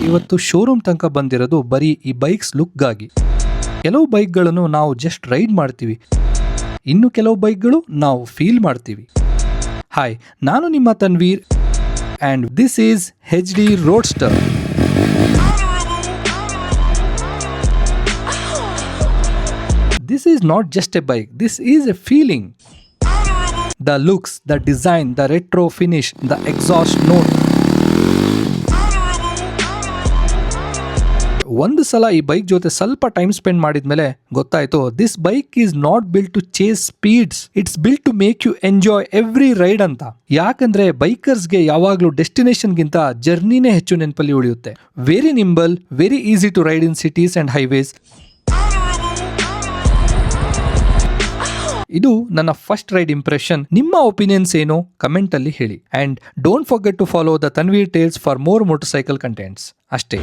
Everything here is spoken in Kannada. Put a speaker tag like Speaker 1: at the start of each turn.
Speaker 1: ಇವತ್ತು ಶೋರೂಮ್ ತನಕ ಬಂದಿರೋದು ಬರೀ ಈ ಬೈಕ್ಸ್ ಲುಕ್ಗಾಗಿ. ಕೆಲವು ಬೈಕ್ಗಳನ್ನು ನಾವು ಜಸ್ಟ್ ರೈಡ್ ಮಾಡ್ತೀವಿ, ಇನ್ನು ಕೆಲವು ಬೈಕ್ಗಳು ನಾವು ಫೀಲ್ ಮಾಡ್ತೀವಿ. ಹಾಯ್, ನಾನು ನಿಮ್ಮ Tanveer and this is HD roadster. This is not just a bike, this is a feeling. The looks, the design, the retro finish, the exhaust note. ಒಂದು ಸಲ ಈ ಬೈಕ್ ಜೊತೆ ಸ್ವಲ್ಪ ಟೈಮ್ ಸ್ಪೆಂಡ್ ಮಾಡಿದ್ಮೇಲೆ ಗೊತ್ತಾಯ್ತು, this bike is not built to chase speeds, it's built to make you enjoy every ride ಅಂತ. ಯಾಕಂದ್ರೆ ಬೈಕರ್ಸ್ಗೆ ಯಾವಾಗ್ಲೂ ಡೆಸ್ಟಿನೇಷನ್ಗಿಂತ ಜರ್ನಿನೇ ಹೆಚ್ಚು ನೆನಪಲ್ಲಿ ಉಳಿಯುತ್ತೆ. Very nimble, very easy to ride in cities and highways. ಇದು ನನ್ನ ಫಸ್ಟ್ ರೈಡ್ ಇಂಪ್ರೆಷನ್. ನಿಮ್ಮ ಒಪಿನಿಯನ್ಸ್ ಏನು ಕಮೆಂಟ್ ಅಲ್ಲಿ ಹೇಳಿ. And don't forget to follow the Tanveer Tales for more motorcycle contents. ಅಷ್ಟೇ.